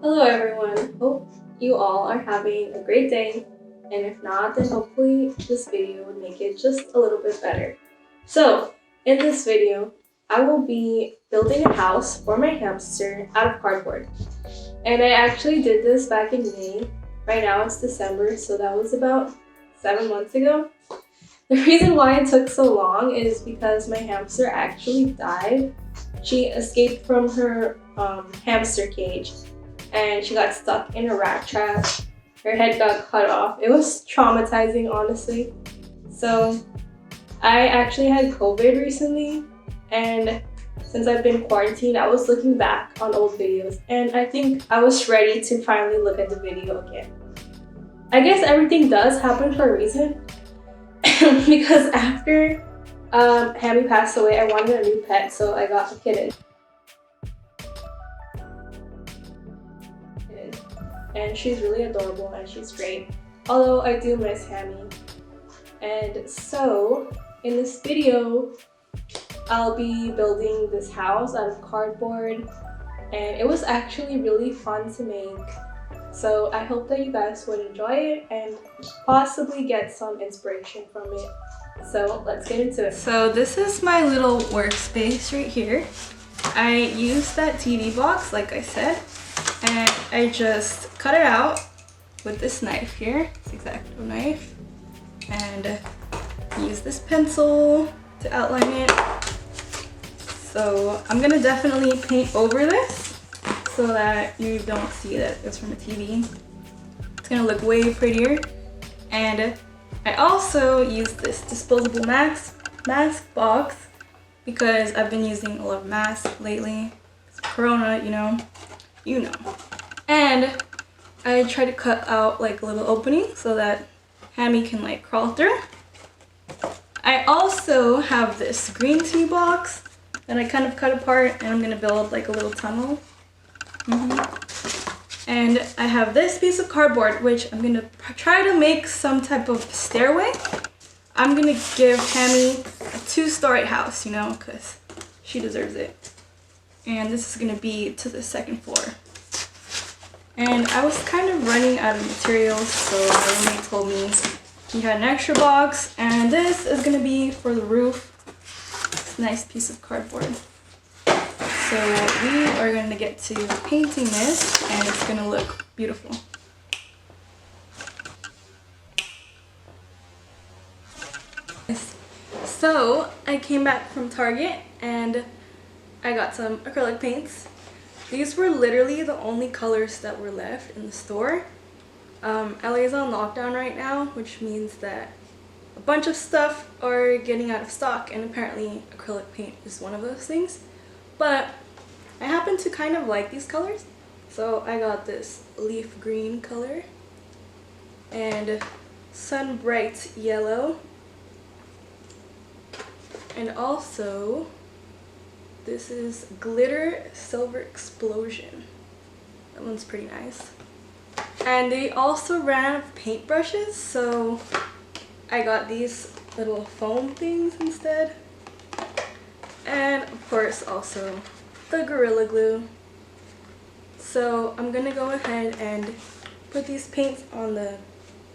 Hello everyone, hope you all are having a great day, and if not, then hopefully this video would make it just a little bit better. So, in this video, I will be building a house for my hamster out of cardboard. And I actually did this back in May. Right now it's December, so that was about 7 months ago. The reason why it took so long is because my hamster actually died. She escaped from her hamster cage and she got stuck in a rat trap. Her head got cut off. It was traumatizing, honestly. So I actually had COVID recently, and since I've been quarantined, I was looking back on old videos, and I think I was ready to finally look at the video again. I guess everything does happen for a reason, because after Hammy passed away, I wanted a new pet, so I got a kitten. And she's really adorable and she's great, although I do miss Hammy. And so in this video I'll be building this house out of cardboard, and it was actually really fun to make, so I hope that you guys would enjoy it and possibly get some inspiration from it. So let's get into it. So this is my little workspace right here. I used that TV box like I said, and I just cut it out with this knife here. It's X-Acto knife, and use this pencil to outline it. So I'm gonna definitely paint over this so that you don't see that it's from a TV. It's gonna look way prettier. And I also use this disposable mask box because I've been using a lot of masks lately. It's Corona, you know. And I try to cut out like a little opening so that Hammy can like crawl through. I also have this green tea box that I kind of cut apart, and I'm gonna build like a little tunnel. And I have this piece of cardboard, which I'm gonna try to make some type of stairway. I'm gonna give Hammy a 2-story house, you know, because she deserves it. And this is gonna be to the 2nd floor. And I was kind of running out of materials, so my roommate told me he had an extra box, and this is gonna be for the roof. It's a nice piece of cardboard. So we are gonna get to painting this, and it's gonna look beautiful. So I came back from Target and I got some acrylic paints. These were literally the only colors that were left in the store. LA is on lockdown right now, which means that a bunch of stuff are getting out of stock, and apparently acrylic paint is one of those things. But I happen to kind of like these colors, so I got this leaf green color and sun bright yellow, and also this is glitter silver explosion. That one's pretty nice. And they also ran out of paintbrushes, so I got these little foam things instead. And of course also the Gorilla Glue. So I'm gonna go ahead and put these paints on the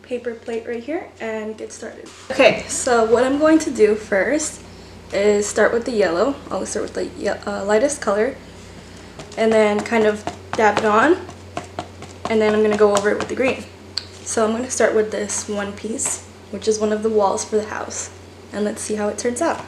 paper plate right here and get started. Okay, so what I'm going to do first is start with the yellow. I'll start with the lightest color and then kind of dab it on, and then I'm going to go over it with the green. So I'm going to start with this one piece, which is one of the walls for the house, and let's see how it turns out.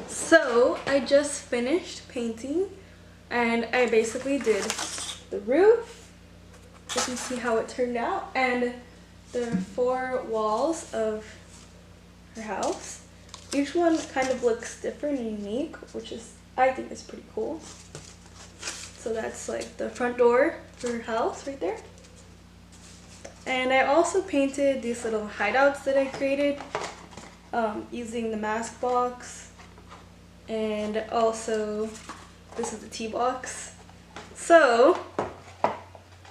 So I just finished painting, and I basically did the roof. You can see how it turned out, and the 4 walls of her house. Each one kind of looks different and unique, which is, I think, is pretty cool. So that's like the front door for her house right there. And I also painted these little hideouts that I created using the mask box, and also this is the tea box. So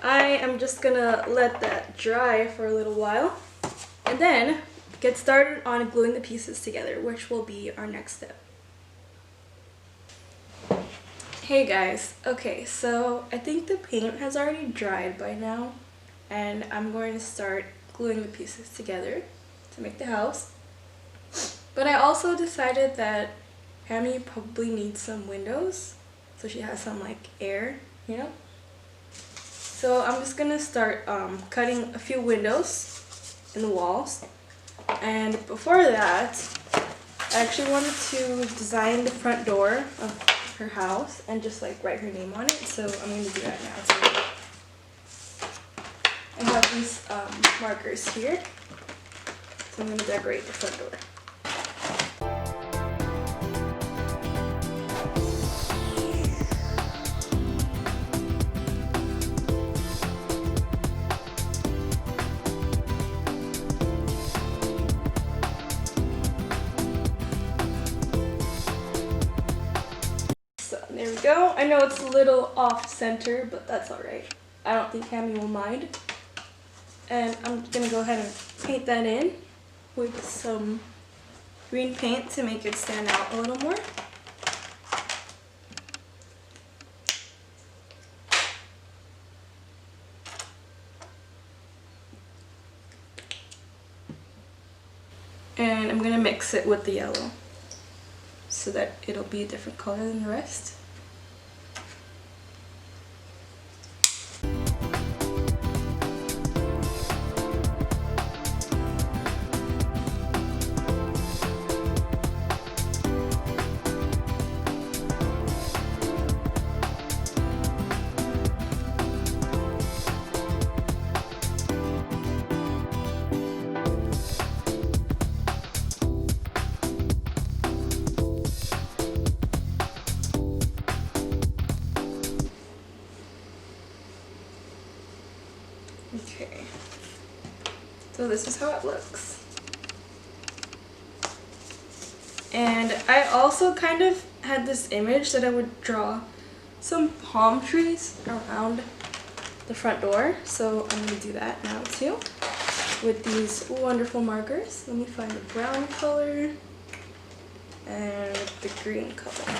I am just gonna let that dry for a little while and then get started on gluing the pieces together, which will be our next step. Hey guys, okay, so I think the paint has already dried by now, and I'm going to start gluing the pieces together to make the house. But I also decided that Hammy probably needs some windows, so she has some like air, you know? So I'm just gonna start cutting a few windows in the walls. And before that, I actually wanted to design the front door of her house and just like write her name on it, so I'm going to do that now too. I have these markers here, so I'm going to decorate the front door. There we go. I know it's a little off center, but that's alright. I don't think Hammy will mind. And I'm gonna go ahead and paint that in with some green paint to make it stand out a little more. And I'm gonna mix it with the yellow so that it'll be a different color than the rest. Okay, so this is how it looks. And I also kind of had this image that I would draw some palm trees around the front door, so I'm going to do that now too with these wonderful markers. Let me find the brown color and the green color.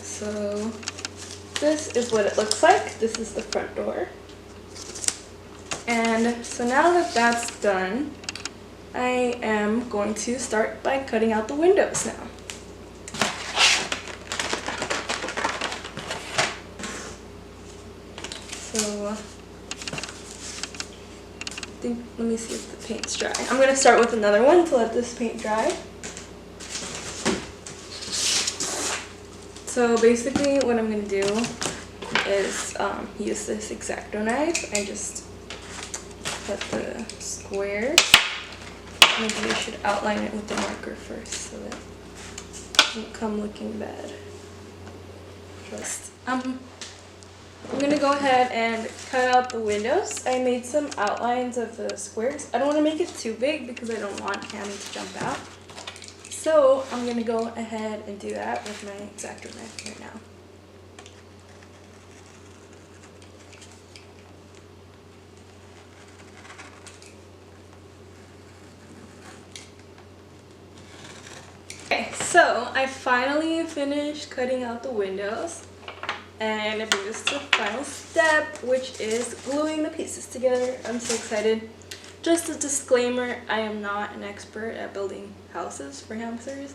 So this is what it looks like. This is the front door. And so now that that's done, I am going to start by cutting out the windows now. So let me see if the paint's dry. I'm gonna start with another one to let this paint dry. So basically what I'm gonna do is use this X-Acto knife and just cut the squares. Maybe I should outline it with the marker first so that it doesn't come looking bad. I'm gonna go ahead and cut out the windows. I made some outlines of the squares. I don't want to make it too big because I don't want Hammy to jump out. So I'm gonna go ahead and do that with my X-Acto knife right now. Okay, so I finally finished cutting out the windows. And it brings us to the final step, which is gluing the pieces together. I'm so excited. Just a disclaimer, I am not an expert at building houses for hamsters.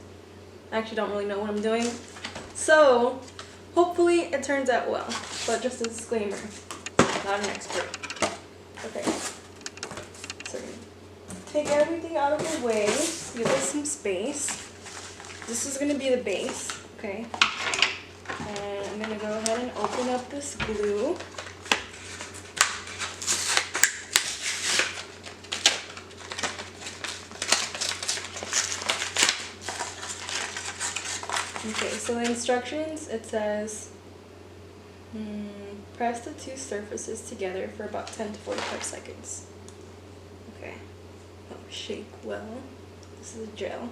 I actually don't really know what I'm doing. So, hopefully it turns out well. But just a disclaimer, not an expert. Okay. So, take everything out of the way. Give us some space. This is going to be the base, okay? And I'm going to go ahead and open up this glue. Okay, so the instructions, it says, press the two surfaces together for about 10 to 45 seconds. Okay, shake well. This is a gel.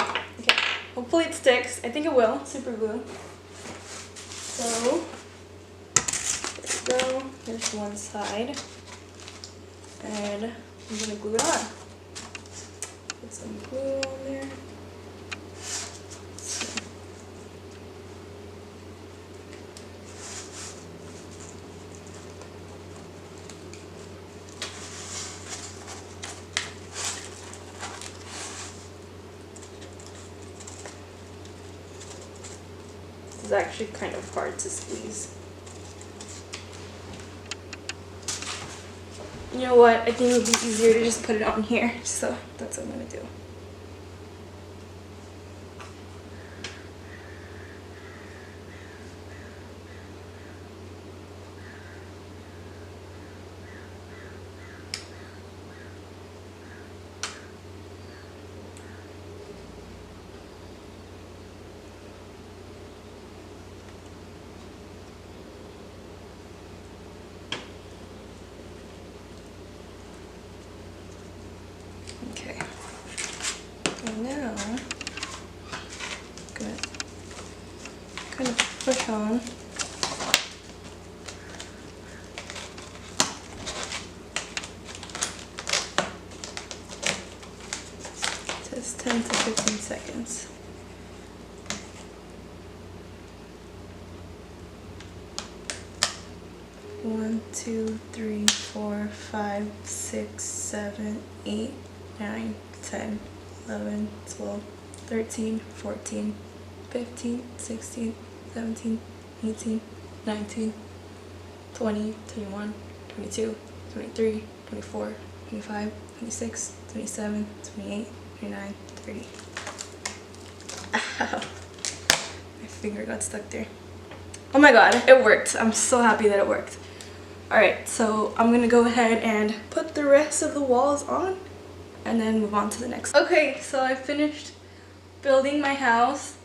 Okay, hopefully it sticks. I think it will. Super glue. So, there we go. Here's one side. And I'm going to glue it on. Put some glue on there. It's actually kind of hard to squeeze. You know what? I think it would be easier to just put it on here. So that's what I'm going to do. Okay, and now I'm gonna kind of push on. Just 10 to 15 seconds. One, 2, 3, 4, 5, 6, 7, 8, 9, 10, 11, 12, 13, 14, 15, 16, 17, 18, 19, 20, 21, 22, 23, 24, 25, 26, 27, 28, 29, 30. Ow. My finger got stuck there. Oh my god, it worked. I'm so happy that it worked. Alright, so I'm gonna go ahead and put the rest of the walls on and then move on to the next. Okay, so I finished building my house.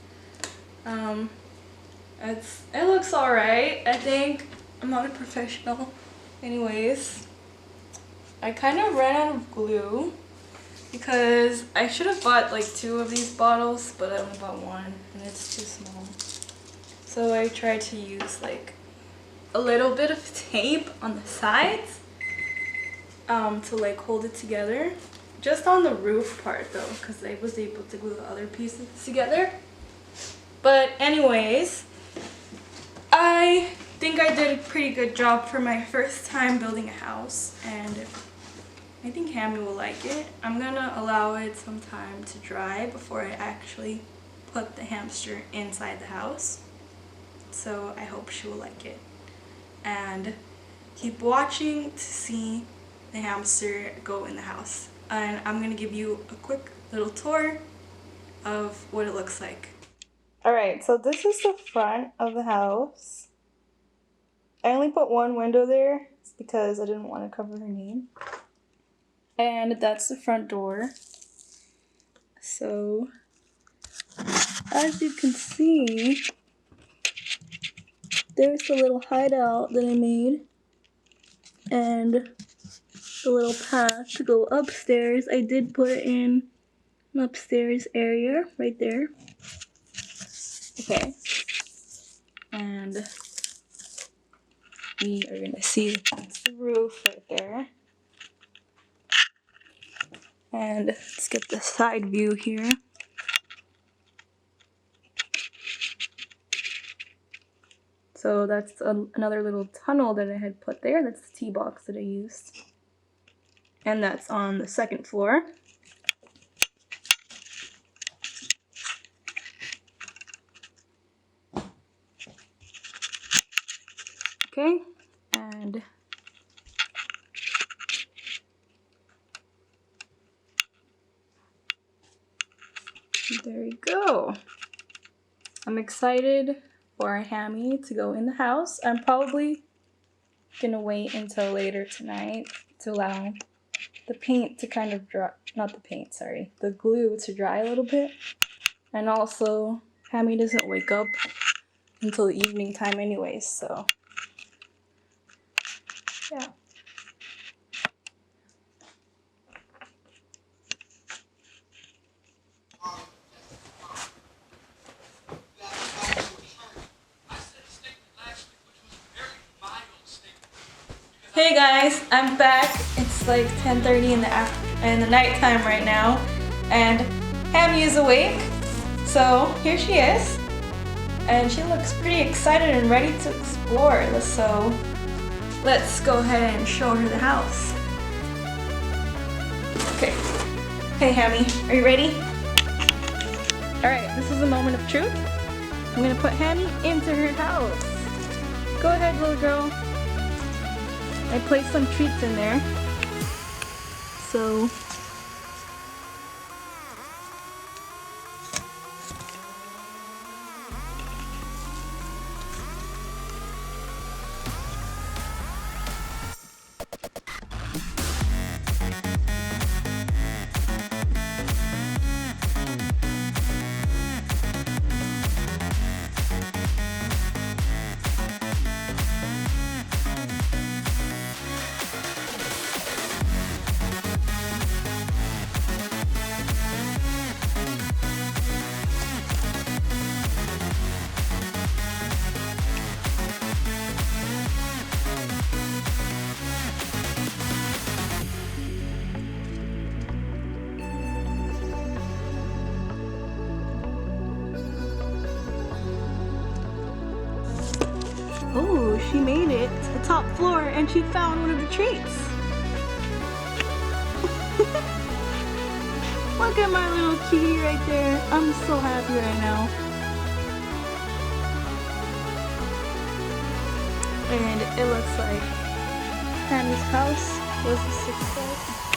It looks alright. I think I'm not a professional. Anyways, I kind of ran out of glue because I should have bought like 2 of these bottles, but I only bought 1 and it's too small. So I tried to use like a little bit of tape on the sides to like hold it together. Just on the roof part though, because I was able to glue the other pieces together. But anyways, I think I did a pretty good job for my first time building a house, and I think Hammy will like it. I'm gonna allow it some time to dry before I actually put the hamster inside the house. So I hope she will like it. And keep watching to see the hamster go in the house. And I'm gonna give you a quick little tour of what it looks like. Alright, so this is the front of the house. I only put one window there because I didn't want to cover her name. And that's the front door. So, as you can see, there's the little hideout that I made. And the little path to go upstairs. I did put in an upstairs area right there. Okay. And we are gonna see that's the roof right there. And let's get the side view here. So that's another little tunnel that I had put there. That's the tee box that I used. And that's on the second floor. Okay, and there we go. I'm excited for Hammy to go in the house. I'm probably gonna wait until later tonight to allow the paint to kind of dry, not the paint, sorry, the glue to dry a little bit. And also, Hammy doesn't wake up until the evening time anyways, so yeah. Hey guys, I'm back. It's like 10:30 in the nighttime right now, and Hammy is awake. So here she is, and she looks pretty excited and ready to explore. So let's go ahead and show her the house. Okay. Hey Hammy, are you ready? All right, this is a moment of truth. I'm gonna put Hammy into her house. Go ahead, little girl. I placed some treats in there. So oh, she made it to the top floor and she found one of the treats. Look at my little kitty right there. I'm so happy right now. And it looks like Hammy's house was a success.